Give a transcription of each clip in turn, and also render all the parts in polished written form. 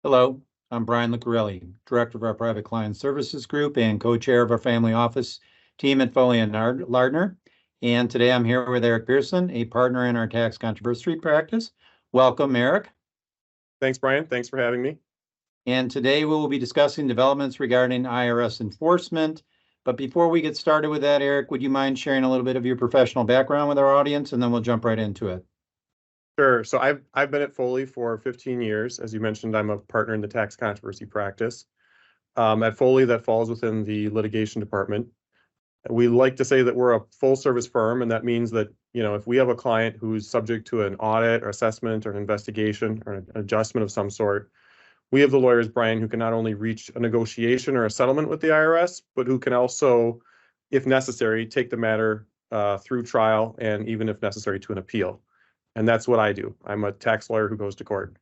Hello, I'm Brian Lucareli, Director of our Private Client Services Group and co-chair of our family office team at Foley and Lardner. And today I'm here with Eric Pearson, a partner in our tax controversy practice. Welcome, Eric. Thanks, Brian. Thanks for having me. And today we will be discussing developments regarding IRS enforcement. But before we get started with that, Eric, would you mind sharing a little bit of your professional background with our audience, and then we'll jump right into it? Sure. So I've been at Foley for 15 years. As you mentioned, I'm a partner in the tax controversy practice. At Foley, that falls within the litigation department. We like to say that we're a full service firm, and that means that, if we have a client who's subject to an audit or assessment or an investigation or an adjustment of some sort, we have the lawyers, Brian, who can not only reach a negotiation or a settlement with the IRS, but who can also, if necessary, take the matter through trial and even if necessary to an appeal. And that's what I do. I'm a tax lawyer who goes to court.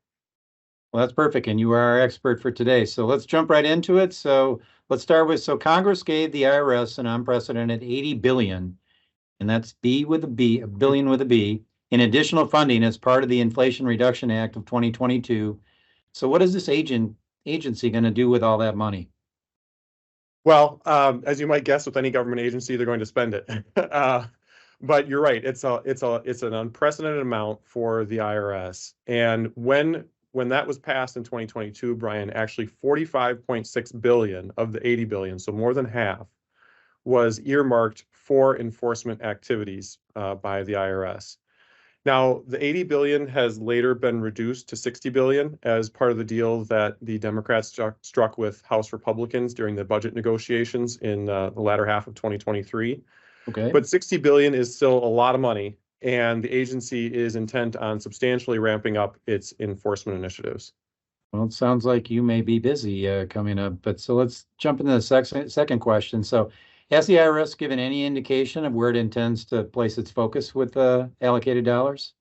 Well, that's perfect. And you are our expert for today. So let's jump right into it. So let's start with, Congress gave the IRS an unprecedented 80 billion, and that's B with a B, a billion with a B, in additional funding as part of the Inflation Reduction Act of 2022. So what is this agency going to do with all that money? Well, as you might guess, with any government agency, they're going to spend it. But you're right. It's an unprecedented amount for the IRS. And when that was passed in 2022, Brian, actually 45.6 billion of the 80 billion, so more than half, was earmarked for enforcement activities by the IRS. Now, the 80 billion has later been reduced to 60 billion as part of the deal that the Democrats struck with House Republicans during the budget negotiations in the latter half of 2023. Okay. But 60 billion is still a lot of money, and the agency is intent on substantially ramping up its enforcement initiatives. Well, it sounds like you may be busy coming up, but so let's jump into the second question. So has the IRS given any indication of where it intends to place its focus with allocated dollars?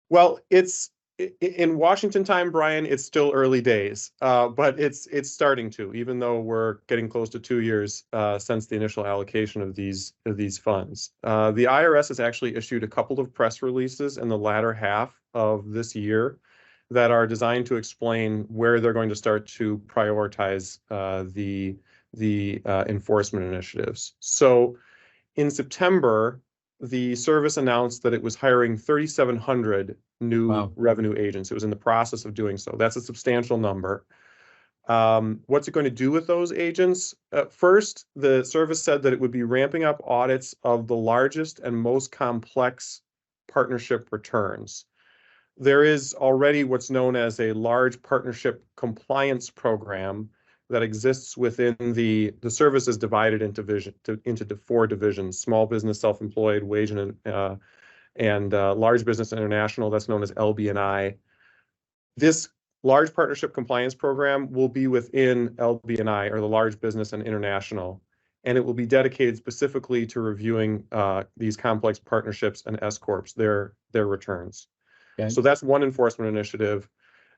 Well, it's in Washington time, Brian, it's still early days, but it's starting to, even though we're getting close to 2 years since the initial allocation of these funds. The IRS has actually issued a couple of press releases in the latter half of this year that are designed to explain where they're going to start to prioritize the enforcement initiatives. So in September, the service announced that it was hiring 3,700 new revenue agents. It was in the process of doing so. That's a substantial number. What's it going to do with those agents? First, the service said that it would be ramping up audits of the largest and most complex partnership returns. There is already what's known as a large partnership compliance program that exists within the service is divided into four divisions: small business, self-employed, wage and large business international. That's known as LB&I. This large partnership compliance program will be within LB&I, or the large business and international, and it will be dedicated specifically to reviewing these complex partnerships and S corps, their returns. Okay. So that's one enforcement initiative.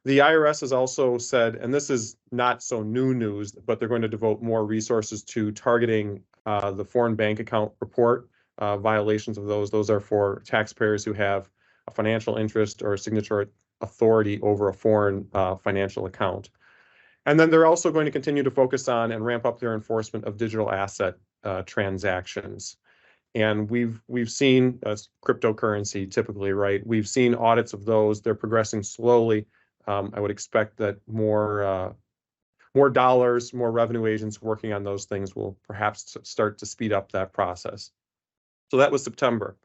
The IRS has also said, and this is not so new news, but they're going to devote more resources to targeting the foreign bank account report violations of those. Those are for taxpayers who have a financial interest or signature authority over a foreign financial account. And then they're also going to continue to focus on and ramp up their enforcement of digital asset transactions. And we've seen cryptocurrency typically, right? We've seen audits of those. They're progressing slowly. I would expect that more dollars, more revenue agents working on those things will perhaps start to speed up that process. So that was September.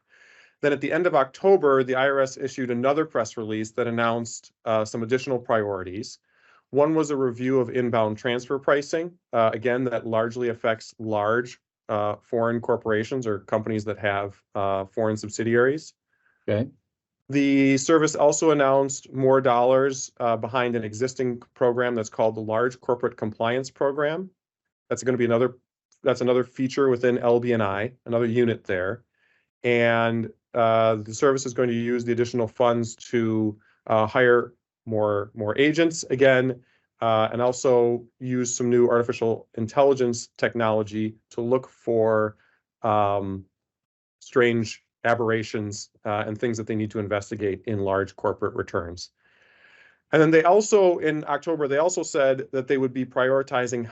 Then at the end of October, the IRS issued another press release that announced some additional priorities. One was a review of inbound transfer pricing. Again, that largely affects large foreign corporations or companies that have foreign subsidiaries. Okay. The service also announced more dollars behind an existing program that's called the Large Corporate Compliance Program. That's going to be another feature within LB&I, another unit there. And the service is going to use the additional funds to hire more agents again, and also use some new artificial intelligence technology to look for strange aberrations and things that they need to investigate in large corporate returns. And then they also, in October, they also said that they would be prioritizing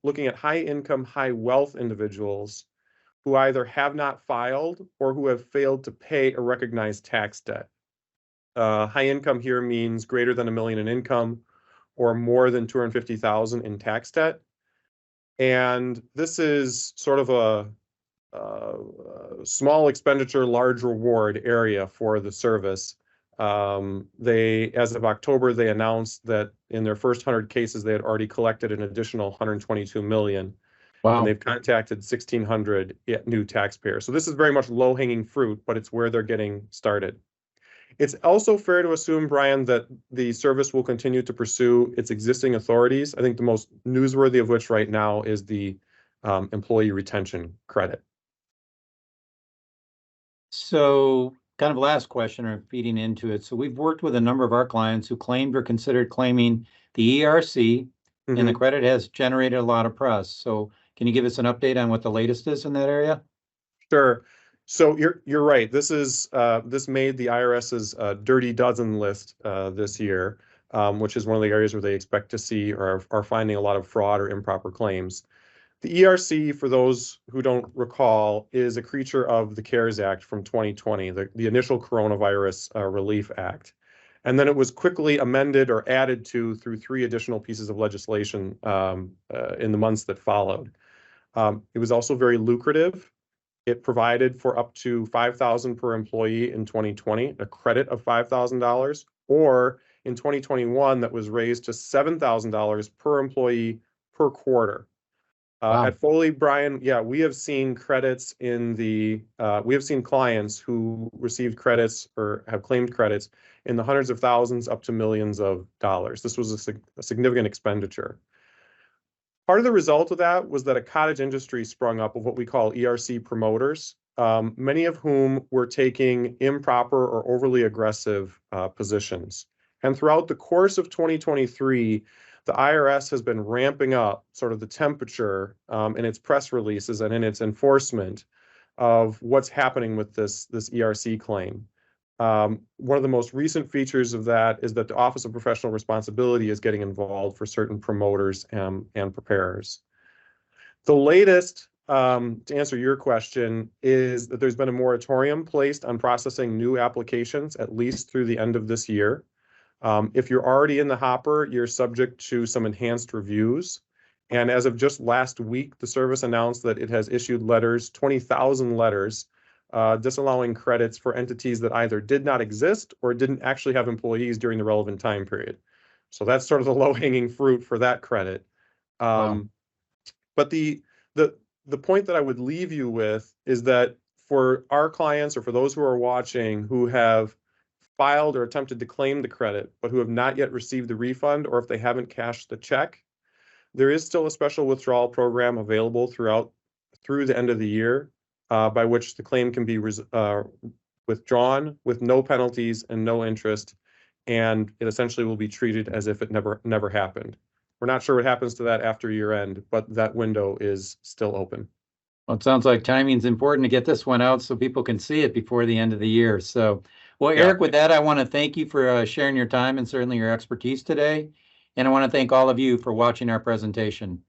looking at high income, high wealth individuals who either have not filed or who have failed to pay a recognized tax debt. High income here means greater than $1 million in income or more than 250,000 in tax debt. And this is sort of a small expenditure, large reward area for the service. As of October, they announced that in their first 100 cases, they had already collected an additional 122 million. Wow. And they've contacted 1,600 new taxpayers. So this is very much low-hanging fruit, but it's where they're getting started. It's also fair to assume, Brian, that the service will continue to pursue its existing authorities. I think the most newsworthy of which right now is the employee retention credit. So kind of last question or feeding into it. So we've worked with a number of our clients who claimed or considered claiming the ERC, and the credit has generated a lot of press. So can you give us an update on what the latest is in that area? Sure. So you're right. This made the IRS's dirty dozen list this year, which is one of the areas where they expect to see or are finding a lot of fraud or improper claims. The ERC, for those who don't recall, is a creature of the CARES Act from 2020, the initial Coronavirus Relief Act. And then it was quickly amended or added to through 3 additional pieces of legislation in the months that followed. It was also very lucrative. It provided for up to $5,000 per employee in 2020, a credit of $5,000, or in 2021 that was raised to $7,000 per employee per quarter. Wow. At Foley, Brian, yeah, we have seen credits we have seen clients who received credits or have claimed credits in the hundreds of thousands up to millions of dollars. This was a significant expenditure. Part of the result of that was that a cottage industry sprung up of what we call ERC promoters, many of whom were taking improper or overly aggressive positions. And throughout the course of 2023, the IRS has been ramping up sort of the temperature in its press releases and in its enforcement of what's happening with this ERC claim. One of the most recent features of that is that the Office of Professional Responsibility is getting involved for certain promoters and preparers. The latest, to answer your question, is that there's been a moratorium placed on processing new applications at least through the end of this year. If you're already in the hopper, you're subject to some enhanced reviews. And as of just last week, the service announced that it has issued 20,000 letters, disallowing credits for entities that either did not exist or didn't actually have employees during the relevant time period. So that's sort of the low-hanging fruit for that credit. Wow. But the point that I would leave you with is that for our clients or for those who are watching who have filed or attempted to claim the credit, but who have not yet received the refund, or if they haven't cashed the check, there is still a special withdrawal program available through the end of the year, by which the claim can be withdrawn with no penalties and no interest, and it essentially will be treated as if it never happened. We're not sure what happens to that after year end, but that window is still open. Well, it sounds like timing's important to get this one out so people can see it before the end of the year. So, well, Yeah. Eric, with that, I want to thank you for sharing your time and certainly your expertise today. And I want to thank all of you for watching our presentation.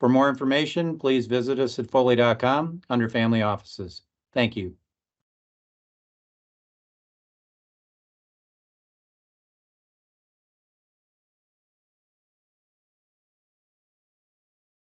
For more information, please visit us at foley.com under Family Offices. Thank you.